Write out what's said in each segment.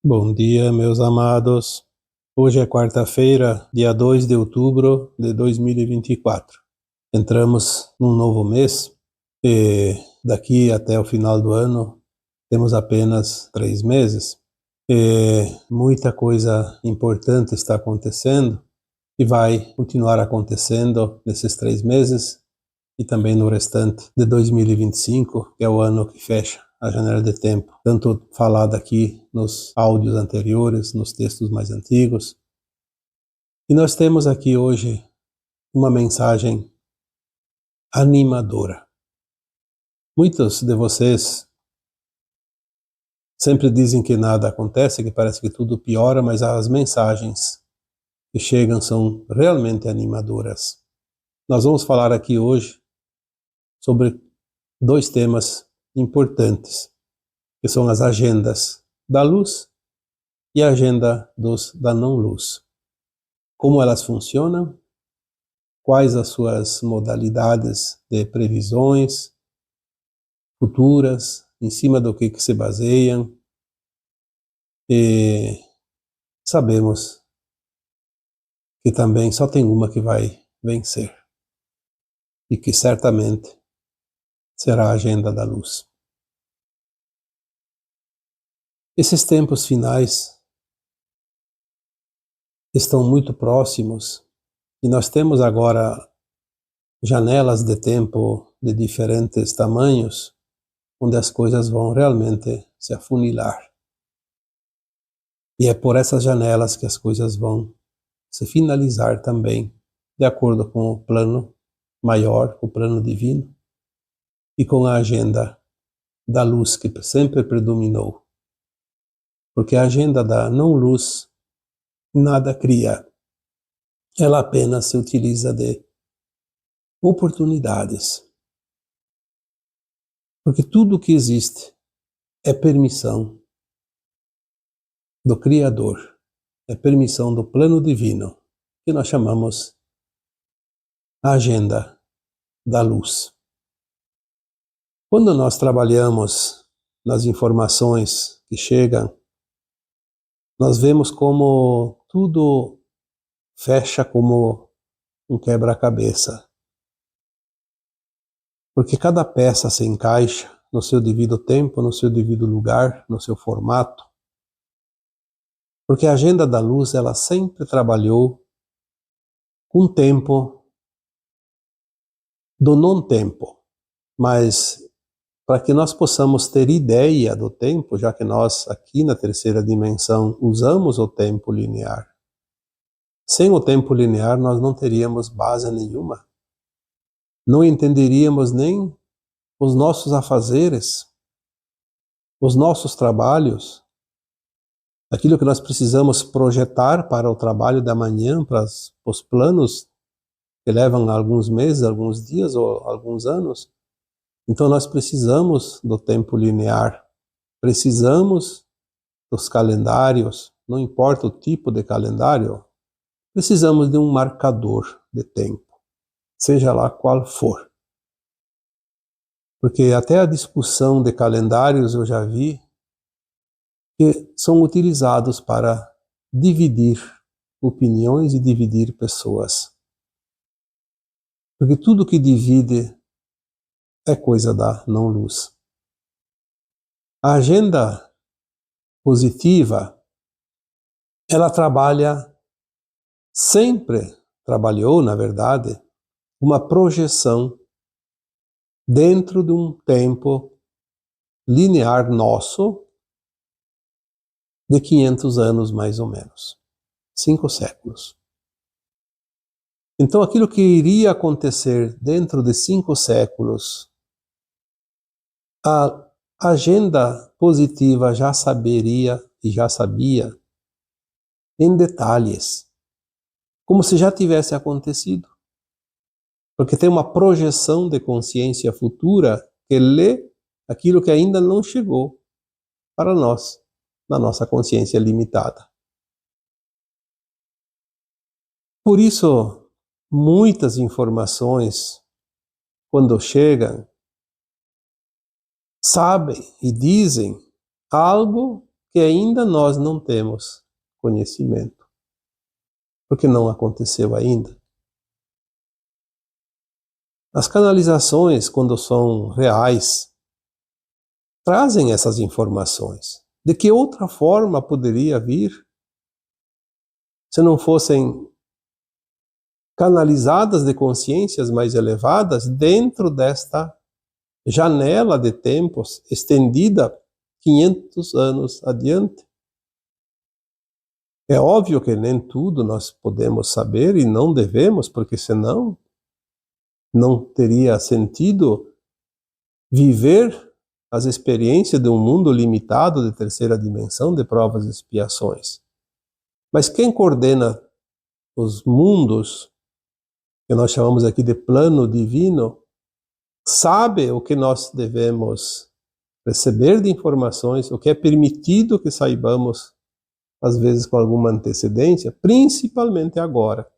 Bom dia, meus amados. Hoje é quarta-feira, dia 2 de outubro de 2024. Entramos num novo mês e daqui até o final do ano temos apenas 3 meses. E muita coisa importante está acontecendo e vai continuar acontecendo nesses 3 meses e também no restante de 2025, que é o ano que fecha a janela de tempo, tanto falado aqui nos áudios anteriores, nos textos mais antigos. E nós temos aqui hoje uma mensagem animadora. Muitos de vocês sempre dizem que nada acontece, que parece que tudo piora, mas as mensagens que chegam são realmente animadoras. Nós vamos falar aqui hoje sobre dois temas importantes, que são as agendas da luz e a agenda da não-luz. Como elas funcionam, quais as suas modalidades de previsões futuras, em cima do que se baseiam, e sabemos que também só tem uma que vai vencer, e que certamente será a agenda da luz. Esses tempos finais estão muito próximos e nós temos agora janelas de tempo de diferentes tamanhos, onde as coisas vão realmente se afunilar. E é por essas janelas que as coisas vão se finalizar também, de acordo com o plano maior, o plano divino, e com a agenda da luz que sempre predominou. Porque a agenda da não-luz nada cria, ela apenas se utiliza de oportunidades. Porque tudo que existe é permissão do Criador, é permissão do plano divino, que nós chamamos a agenda da luz. Quando nós trabalhamos nas informações que chegam, nós vemos como tudo fecha como um quebra-cabeça. Porque cada peça se encaixa no seu devido tempo, no seu devido lugar, no seu formato. Porque a agenda da luz, ela sempre trabalhou com o tempo do não-tempo. Mas para que nós possamos ter ideia do tempo, já que nós aqui na terceira dimensão usamos o tempo linear. Sem o tempo linear nós não teríamos base nenhuma. Não entenderíamos nem os nossos afazeres, os nossos trabalhos, aquilo que nós precisamos projetar para o trabalho da manhã, para os planos que levam alguns meses, alguns dias ou alguns anos. Então nós precisamos do tempo linear, precisamos dos calendários, não importa o tipo de calendário, precisamos de um marcador de tempo, seja lá qual for. Porque até a discussão de calendários eu já vi que são utilizados para dividir opiniões e dividir pessoas. Porque tudo que divide é coisa da não-luz. A agenda positiva, ela sempre trabalhou, na verdade, uma projeção dentro de um tempo linear nosso de 500 anos mais ou menos, 5 séculos. Então aquilo que iria acontecer dentro de 5 séculos, a agenda positiva já saberia e já sabia em detalhes, como se já tivesse acontecido. Porque tem uma projeção de consciência futura que lê aquilo que ainda não chegou para nós, na nossa consciência limitada. Por isso, muitas informações, quando chegam, sabem e dizem algo que ainda nós não temos conhecimento, porque não aconteceu ainda. As canalizações, quando são reais, trazem essas informações. De que outra forma poderia vir se não fossem canalizadas de consciências mais elevadas dentro desta janela de tempos estendida 500 anos adiante? É óbvio que nem tudo nós podemos saber e não devemos, porque senão não teria sentido viver as experiências de um mundo limitado de terceira dimensão, de provas e expiações. Mas quem coordena os mundos, que nós chamamos aqui de plano divino, sabe o que nós devemos receber de informações, o que é permitido que saibamos, às vezes com alguma antecedência, principalmente agora,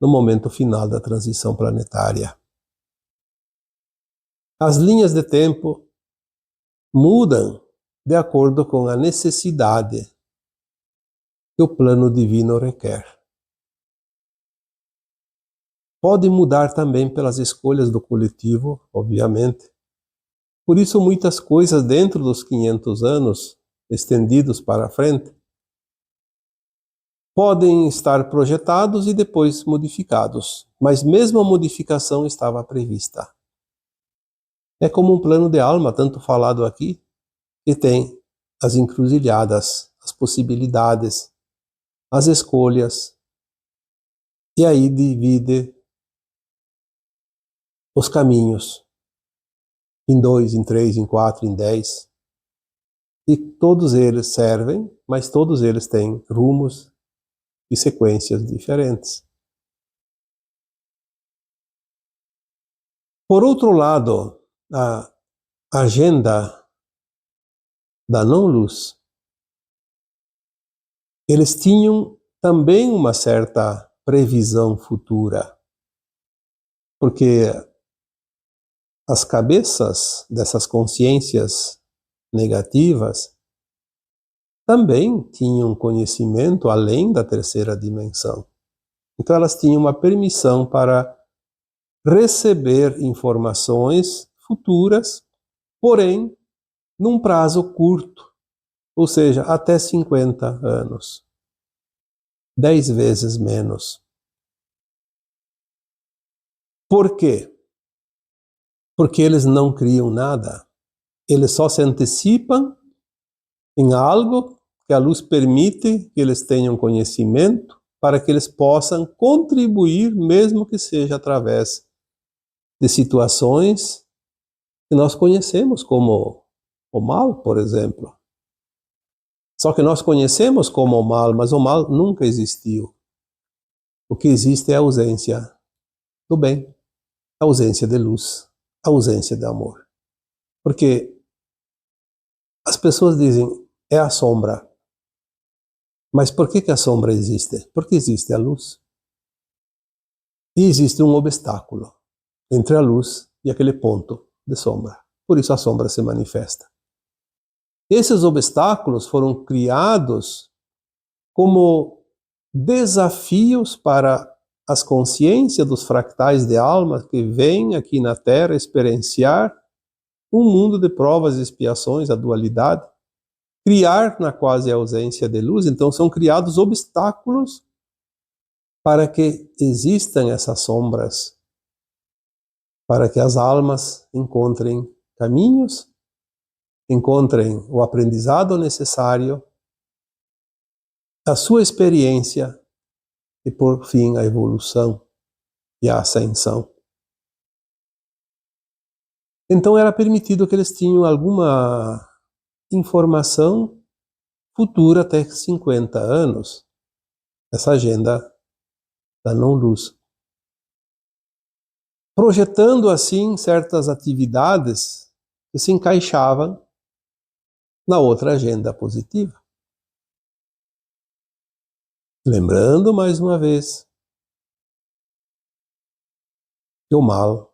no momento final da transição planetária. As linhas de tempo mudam de acordo com a necessidade que o plano divino requer. Pode mudar também pelas escolhas do coletivo, obviamente. Por isso, muitas coisas dentro dos 500 anos, estendidos para frente, podem estar projetados e depois modificados, mas mesmo a modificação estava prevista. É como um plano de alma, tanto falado aqui, que tem as encruzilhadas, as possibilidades, as escolhas, e aí divide os caminhos em 2, em 3, em 4, em 10, e todos eles servem, mas todos eles têm rumos e sequências diferentes. Por outro lado, a agenda da não-luz, eles tinham também uma certa previsão futura, porque as cabeças dessas consciências negativas também tinham conhecimento além da terceira dimensão. Então elas tinham uma permissão para receber informações futuras, porém num prazo curto, ou seja, até 50 anos, 10 vezes menos. Por quê? Porque eles não criam nada, eles só se antecipam em algo que a luz permite que eles tenham conhecimento para que eles possam contribuir, mesmo que seja através de situações que nós conhecemos como o mal, por exemplo. Só que nós conhecemos como o mal, mas o mal nunca existiu. O que existe é a ausência do bem, a ausência de luz, a ausência de amor. Porque as pessoas dizem, é a sombra. Mas por que a sombra existe? Porque existe a luz. E existe um obstáculo entre a luz e aquele ponto de sombra. Por isso a sombra se manifesta. Esses obstáculos foram criados como desafios para as consciências dos fractais de alma que vêm aqui na Terra experienciar um mundo de provas e expiações, a dualidade, criar na quase ausência de luz. Então são criados obstáculos para que existam essas sombras, para que as almas encontrem caminhos, encontrem o aprendizado necessário, a sua experiência e, por fim, a evolução e a ascensão. Então era permitido que eles tinham alguma informação futura até 50 anos, essa agenda da não-luz, projetando assim certas atividades que se encaixavam na outra agenda positiva. Lembrando mais uma vez que o mal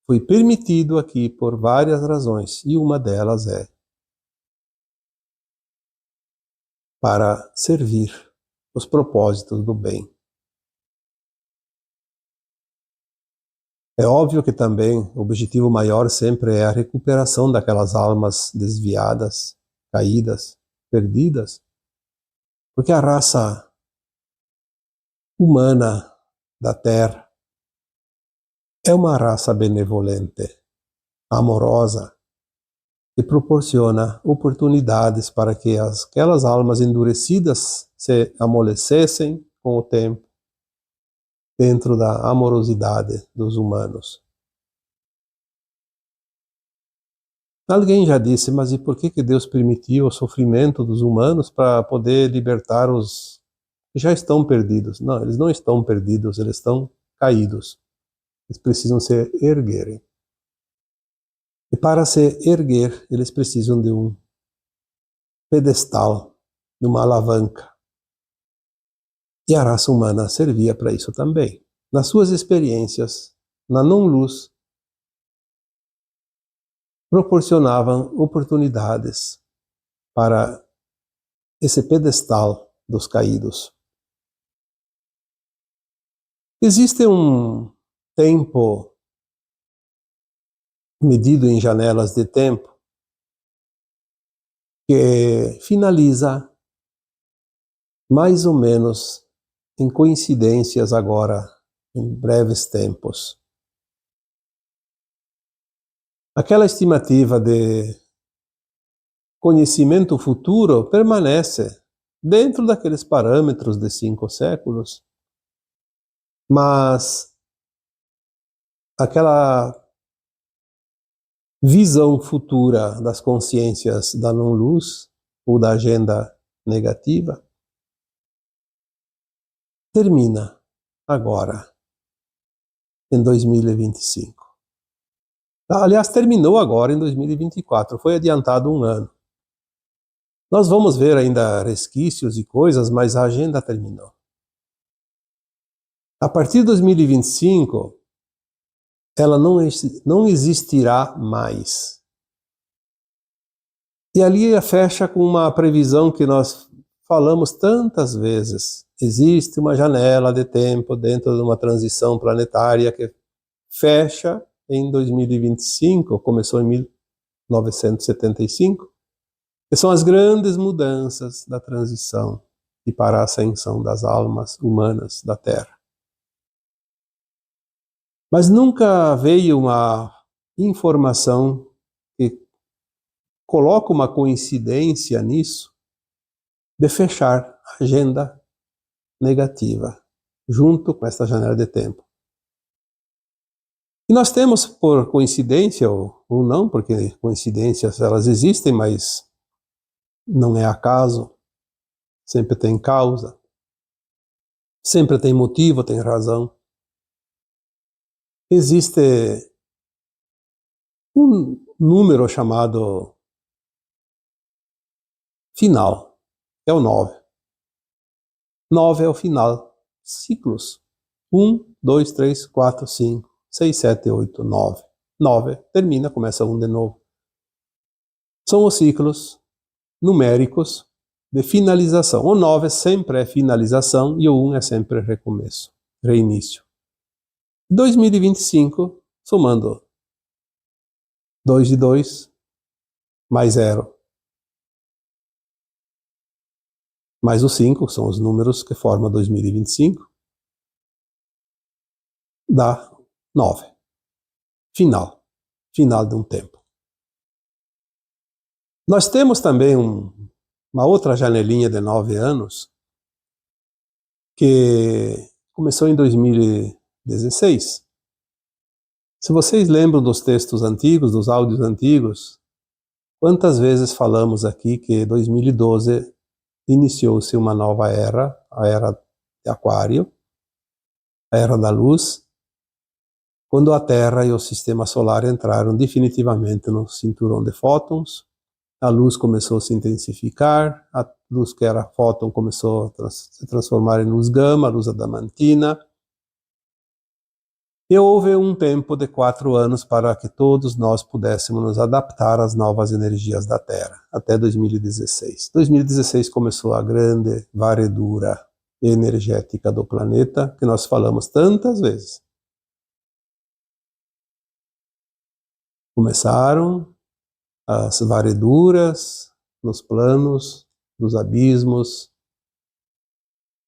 foi permitido aqui por várias razões, e uma delas é para servir os propósitos do bem. É óbvio que também o objetivo maior sempre é a recuperação daquelas almas desviadas, caídas, perdidas, porque a raça humana da Terra é uma raça benevolente, amorosa, que proporciona oportunidades para que aquelas almas endurecidas se amolecessem com o tempo, dentro da amorosidade dos humanos. Alguém já disse, mas e por que Deus permitiu o sofrimento dos humanos para poder libertar os que já estão perdidos? Não, eles não estão perdidos, eles estão caídos. Eles precisam se erguerem. E para se erguer, eles precisam de um pedestal, de uma alavanca. E a raça humana servia para isso também. Nas suas experiências, na não-luz, proporcionavam oportunidades para esse pedestal dos caídos. Existe um tempo medido em janelas de tempo que finaliza mais ou menos em coincidências agora, em breves tempos. Aquela estimativa de conhecimento futuro permanece dentro daqueles parâmetros de 5 séculos, mas aquela visão futura das consciências da não-luz ou da agenda negativa termina agora, em 2025. Aliás, terminou agora em 2024, foi adiantado um ano. Nós vamos ver ainda resquícios e coisas, mas a agenda terminou. A partir de 2025, ela não existirá mais. E ali fecha com uma previsão que nós falamos tantas vezes. Existe uma janela de tempo dentro de uma transição planetária que fecha em 2025, começou em 1975, que são as grandes mudanças da transição e para a ascensão das almas humanas da Terra. Mas nunca veio uma informação que coloca uma coincidência nisso de fechar a agenda negativa junto com esta janela de tempo. E nós temos, por coincidência ou não, porque coincidências elas existem, mas não é acaso, sempre tem causa, sempre tem motivo, tem razão. Existe um número chamado final, é o 9. 9 é o final, ciclos. 1, 2, 3, 4, 5, 6, 7, 8, 9. 9 termina, começa 1 de novo. São os ciclos numéricos de finalização. O 9 sempre é finalização e o 1 é sempre recomeço, reinício. 2025, somando 2 de 2, mais 0. Mais os 5, que são os números que formam 2025, dá 9. Final de um tempo. Nós temos também uma outra janelinha de 9 anos, que começou em 2016. Se vocês lembram dos textos antigos, dos áudios antigos, quantas vezes falamos aqui que 2012 iniciou-se uma nova era, a era de Aquário, a era da luz, quando a Terra e o Sistema Solar entraram definitivamente no cinturão de fótons, a luz começou a se intensificar, a luz que era fóton começou a se transformar em luz gama, luz adamantina, E houve um tempo de 4 anos para que todos nós pudéssemos nos adaptar às novas energias da Terra, até 2016. 2016 começou a grande varredura energética do planeta, que nós falamos tantas vezes. Começaram as varreduras nos planos dos abismos,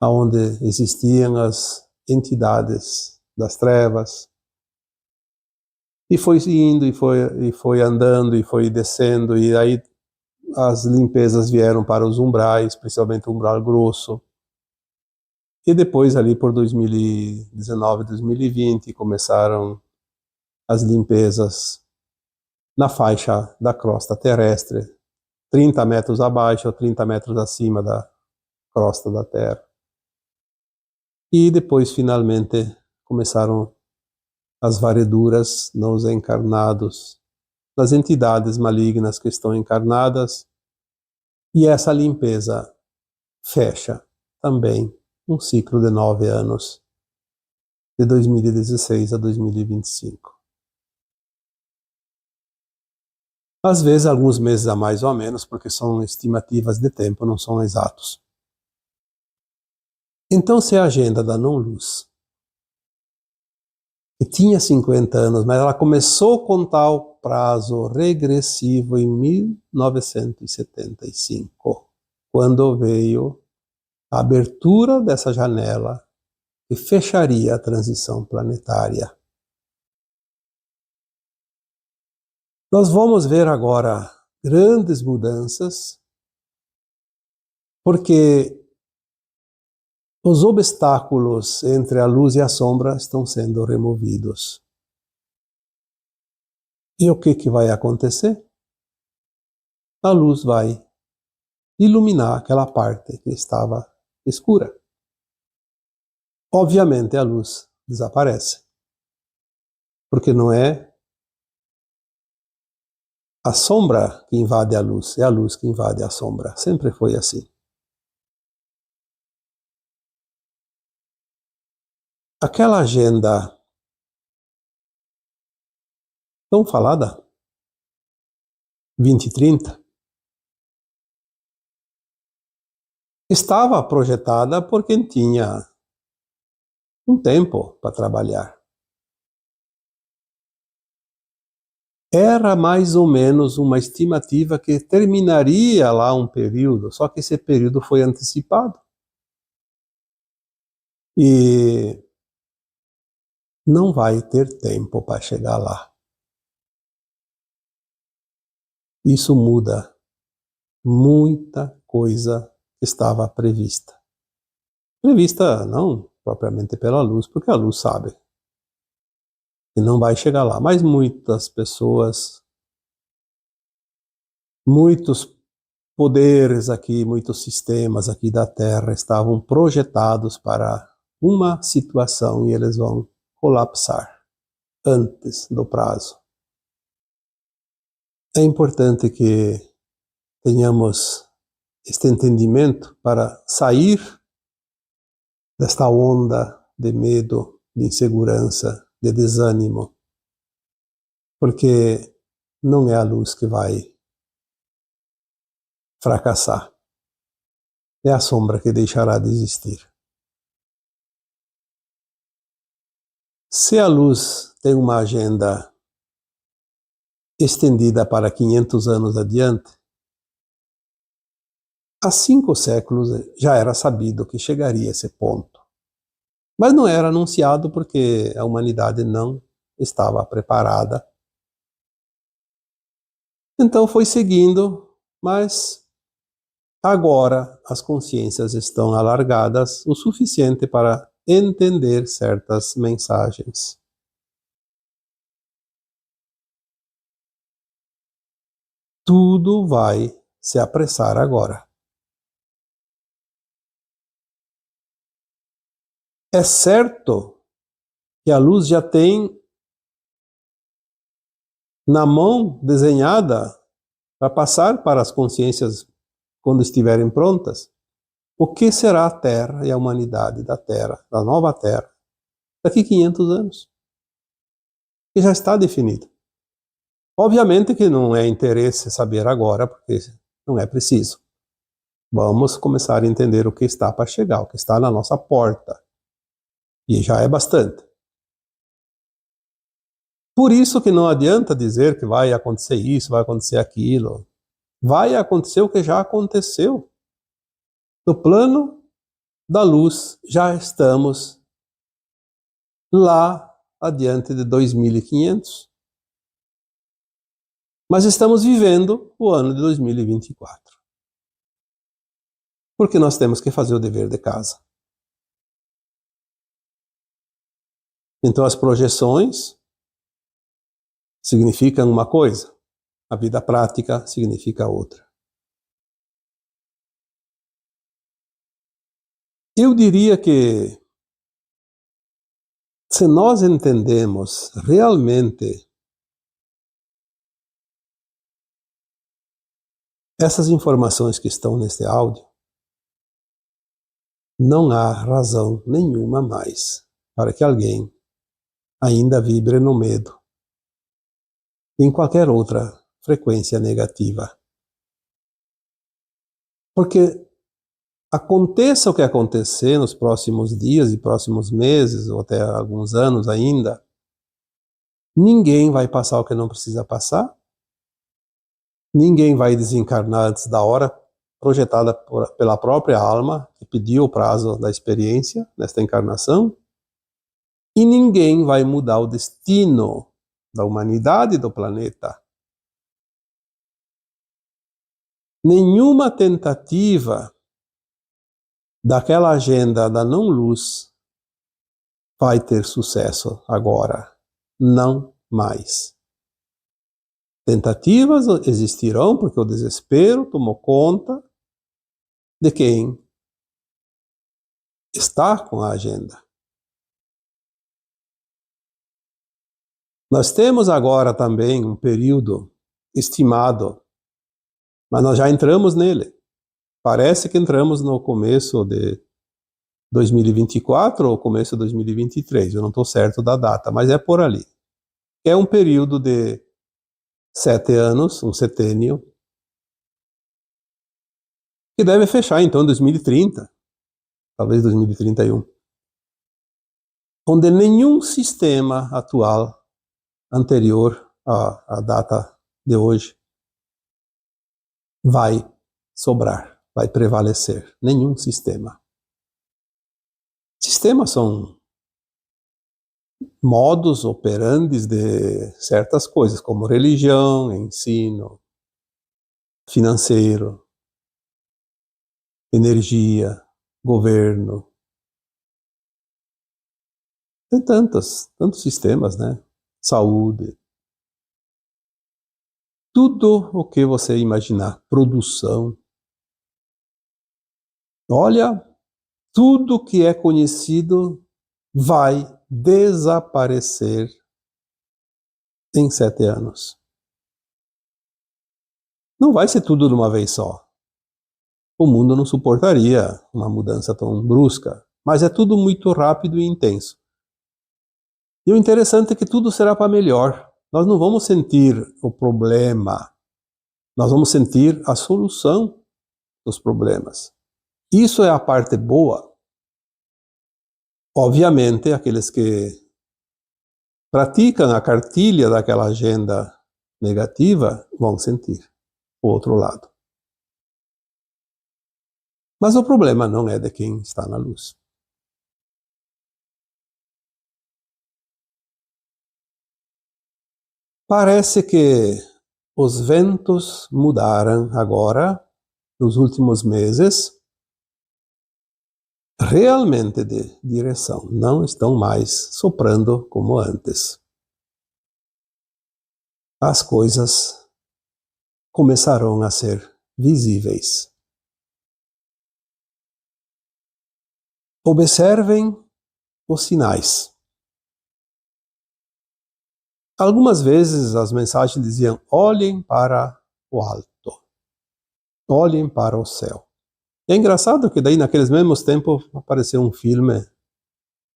onde existiam as entidades das trevas, e foi indo, e foi andando, e foi descendo, e aí as limpezas vieram para os umbrais, principalmente o umbral grosso, e depois ali por 2019, 2020, começaram as limpezas na faixa da crosta terrestre, 30 metros abaixo ou 30 metros acima da crosta da Terra. E depois, finalmente, começaram as varreduras nos encarnados, nas entidades malignas que estão encarnadas, e essa limpeza fecha também um ciclo de 9 anos, de 2016 a 2025. Às vezes, alguns meses a mais ou a menos, porque são estimativas de tempo, não são exatos. Então, se a agenda da não-luz, que tinha 50 anos, mas ela começou com tal prazo regressivo em 1975, quando veio a abertura dessa janela que fecharia a transição planetária. Nós vamos ver agora grandes mudanças, porque os obstáculos entre a luz e a sombra estão sendo removidos. E o que vai acontecer? A luz vai iluminar aquela parte que estava escura. Obviamente a luz desaparece, porque não é a sombra que invade a luz, é a luz que invade a sombra. Sempre foi assim. Aquela agenda tão falada, 2030, estava projetada por quem tinha um tempo para trabalhar. Era mais ou menos uma estimativa que terminaria lá um período, só que esse período foi antecipado. E não vai ter tempo para chegar lá. Isso muda muita coisa que estava prevista. Prevista não propriamente pela luz, porque a luz sabe que não vai chegar lá, mas muitas pessoas, muitos poderes aqui, muitos sistemas aqui da Terra estavam projetados para uma situação e eles vão colapsar antes do prazo. É importante que tenhamos este entendimento para sair desta onda de medo, de insegurança, de desânimo, porque não é a luz que vai fracassar, é a sombra que deixará de existir. Se a luz tem uma agenda estendida para 500 anos adiante, há 5 séculos já era sabido que chegaria a esse ponto. Mas não era anunciado porque a humanidade não estava preparada. Então foi seguindo, mas agora as consciências estão alargadas o suficiente para entender certas mensagens. Tudo vai se apressar agora. É certo que a luz já tem na mão desenhada para passar para as consciências quando estiverem prontas. O que será a Terra e a humanidade da Terra, da nova Terra, daqui 500 anos? que já está definido. Obviamente que não é interesse saber agora, porque não é preciso. Vamos começar a entender o que está para chegar, o que está na nossa porta. E já é bastante. Por isso que não adianta dizer que vai acontecer isso, vai acontecer aquilo. Vai acontecer o que já aconteceu. No plano da luz, já estamos lá adiante de 2500. Mas estamos vivendo o ano de 2024. Porque nós temos que fazer o dever de casa. Então as projeções significam uma coisa, a vida prática significa outra. Eu diria que se nós entendemos realmente essas informações que estão neste áudio, não há razão nenhuma mais para que alguém ainda vibre no medo, em qualquer outra frequência negativa. Porque aconteça o que acontecer nos próximos dias e próximos meses, ou até alguns anos ainda, ninguém vai passar o que não precisa passar, ninguém vai desencarnar antes da hora projetada pela própria alma, que pediu o prazo da experiência nesta encarnação, e ninguém vai mudar o destino da humanidade e do planeta. Nenhuma tentativa daquela agenda da não-luz vai ter sucesso agora. Não mais. Tentativas existirão porque o desespero tomou conta de quem está com a agenda. Nós temos agora também um período estimado, mas nós já entramos nele. Parece que entramos no começo de 2024 ou começo de 2023, eu não estou certo da data, mas é por ali. É um período de 7 anos, um setênio, que deve fechar então em 2030, talvez 2031, onde nenhum sistema atual anterior à data de hoje vai sobrar, vai prevalecer. Nenhum sistema. Sistemas são modus operandi de certas coisas, como religião, ensino, financeiro, energia, governo. Tem tantos sistemas, né? Saúde. Tudo o que você imaginar, produção. Olha, tudo que é conhecido vai desaparecer em 7 anos. Não vai ser tudo de uma vez só. O mundo não suportaria uma mudança tão brusca, mas é tudo muito rápido e intenso. E o interessante é que tudo será para melhor. Nós não vamos sentir o problema, nós vamos sentir a solução dos problemas. Isso é a parte boa. Obviamente, aqueles que praticam a cartilha daquela agenda negativa vão sentir o outro lado. Mas o problema não é de quem está na luz. Parece que os ventos mudaram agora, nos últimos meses, realmente de direção. Não estão mais soprando como antes. As coisas começarão a ser visíveis. Observem os sinais. Algumas vezes as mensagens diziam: olhem para o alto, olhem para o céu. É engraçado que daí naqueles mesmos tempos apareceu um filme,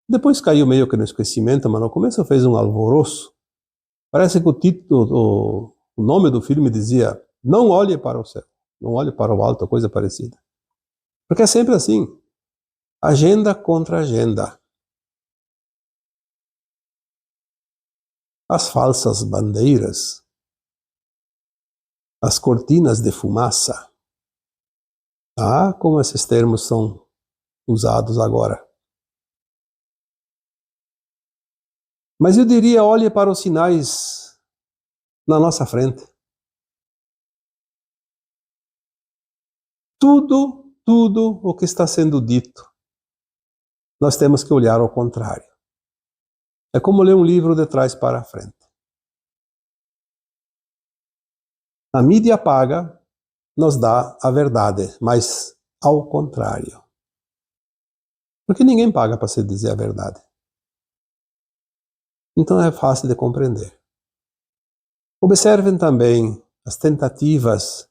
depois caiu meio que no esquecimento, mas no começo fez um alvoroço, Parece que o título, o nome do filme dizia: não olhe para o céu, não olhe para o alto, coisa parecida. Porque é sempre assim, agenda contra agenda. As falsas bandeiras, as cortinas de fumaça. Ah, como esses termos são usados agora. Mas eu diria, olhe para os sinais na nossa frente. Tudo o que está sendo dito, nós temos que olhar ao contrário. É como ler um livro de trás para frente. A mídia paga nos dá a verdade, mas ao contrário. Porque ninguém paga para se dizer a verdade. Então é fácil de compreender. Observem também as tentativas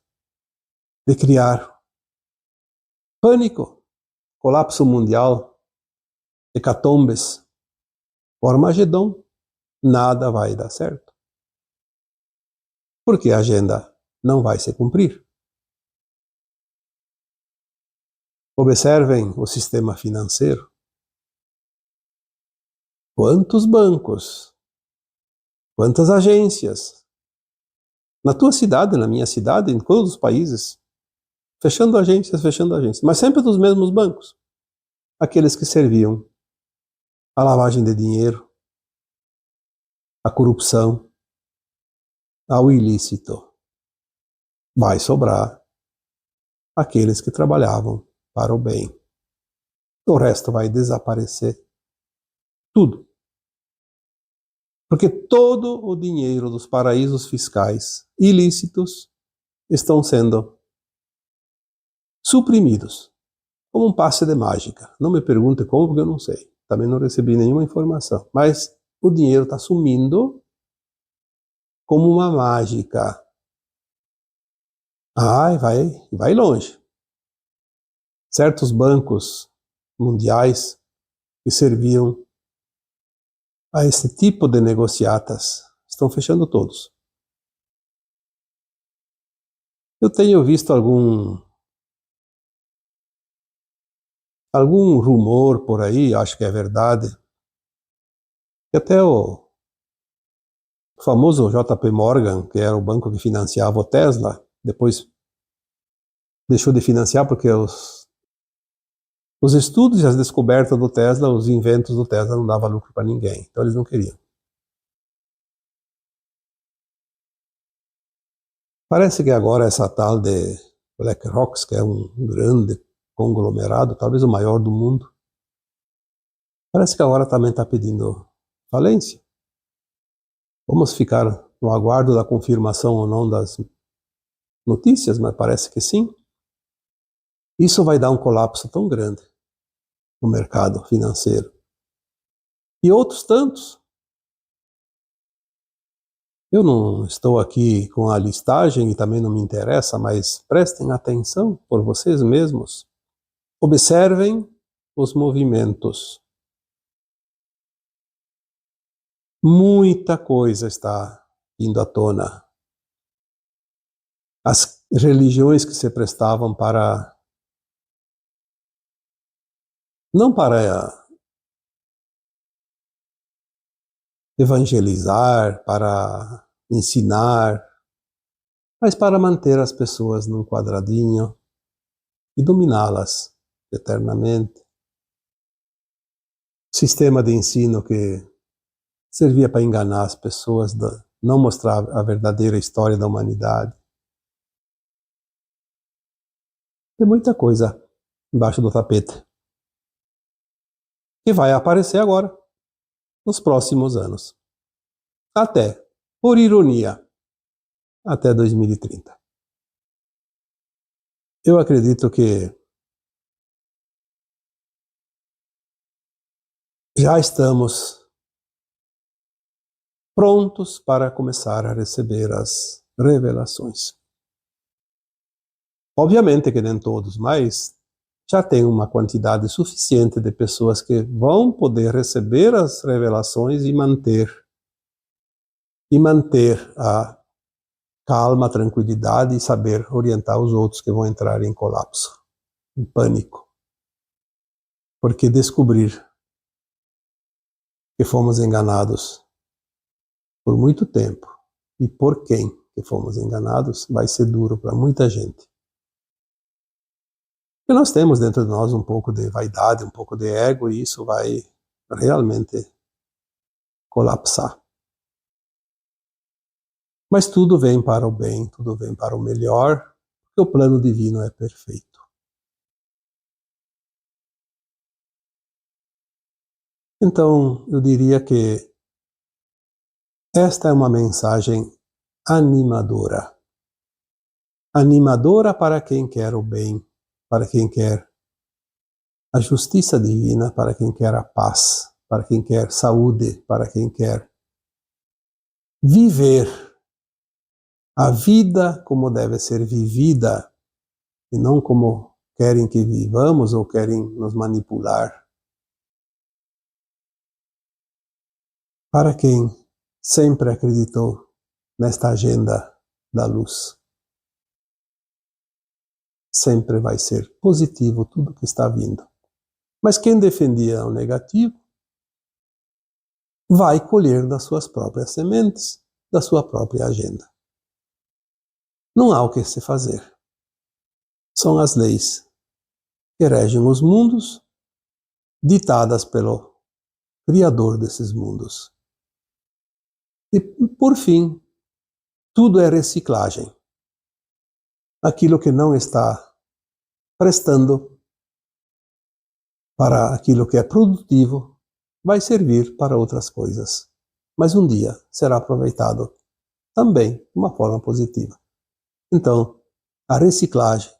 de criar pânico, colapso mundial, hecatombes, o Armagedon. Nada vai dar certo. Porque a agenda não vai se cumprir. Observem o sistema financeiro. Quantos bancos, quantas agências, na tua cidade, na minha cidade, em todos os países, fechando agências, mas sempre dos mesmos bancos, aqueles que serviam à lavagem de dinheiro, à corrupção, ao ilícito. Vai sobrar aqueles que trabalhavam para o bem. O resto vai desaparecer. Tudo. Porque todo o dinheiro dos paraísos fiscais ilícitos estão sendo suprimidos, como um passe de mágica. Não me pergunte como, porque eu não sei. Também não recebi nenhuma informação. Mas o dinheiro está sumindo como uma mágica. Ah, vai longe. Certos bancos mundiais que serviam a esse tipo de negociatas estão fechando todos. Eu tenho visto algum rumor por aí, acho que é verdade, que até o famoso JP Morgan, que era o banco que financiava o Tesla, depois deixou de financiar porque os estudos e as descobertas do Tesla, os inventos do Tesla não davam lucro para ninguém, então eles não queriam. Parece que agora essa tal de BlackRock, que é um grande conglomerado, talvez o maior do mundo, parece que agora também está pedindo falência. Vamos ficar no aguardo da confirmação ou não das notícias, mas parece que sim. Isso vai dar um colapso tão grande no mercado financeiro. E outros tantos. Eu não estou aqui com a listagem e também não me interessa, mas prestem atenção por vocês mesmos. Observem os movimentos. Muita coisa está indo à tona. As religiões que se prestavam para, não para evangelizar, para ensinar, mas para manter as pessoas num quadradinho e dominá-las eternamente. Sistema de ensino que servia para enganar as pessoas, não mostrar a verdadeira história da humanidade. Tem muita coisa embaixo do tapete que vai aparecer agora, nos próximos anos. Até, por ironia, até 2030. Eu acredito que já estamos prontos para começar a receber as revelações. Obviamente que nem todos, mas já tem uma quantidade suficiente de pessoas que vão poder receber as revelações e manter e manter a calma, a tranquilidade e saber orientar os outros que vão entrar em colapso, em pânico. Porque descobrir que fomos enganados por muito tempo e por quem que fomos enganados vai ser duro para muita gente. E nós temos dentro de nós um pouco de vaidade, um pouco de ego, e isso vai realmente colapsar. Mas tudo vem para o bem, tudo vem para o melhor, porque o plano divino é perfeito. Então, eu diria que esta é uma mensagem animadora. Animadora para quem quer o bem, para quem quer a justiça divina, para quem quer a paz, para quem quer saúde, para quem quer viver a vida como deve ser vivida e não como querem que vivamos ou querem nos manipular. Para quem sempre acreditou nesta agenda da luz, sempre vai ser positivo tudo que está vindo. Mas quem defendia o negativo vai colher das suas próprias sementes, da sua própria agenda. Não há o que se fazer. São as leis que regem os mundos, ditadas pelo Criador desses mundos. E, por fim, tudo é reciclagem. Aquilo que não está prestando para aquilo que é produtivo vai servir para outras coisas. Mas um dia será aproveitado também de uma forma positiva. Então, a reciclagem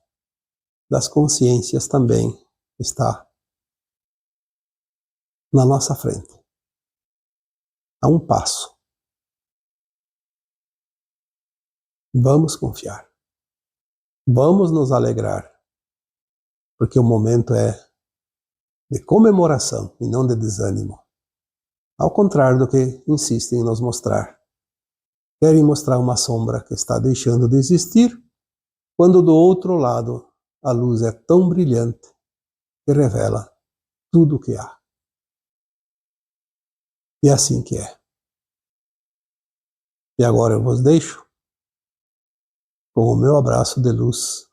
das consciências também está na nossa frente. A um passo. Vamos confiar. Vamos nos alegrar, porque o momento é de comemoração e não de desânimo. Ao contrário do que insistem em nos mostrar. Querem mostrar uma sombra que está deixando de existir, quando do outro lado a luz é tão brilhante que revela tudo o que há. E é assim que é. E agora eu vos deixo com o meu abraço de luz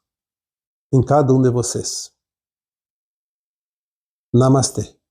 em cada um de vocês. Namastê.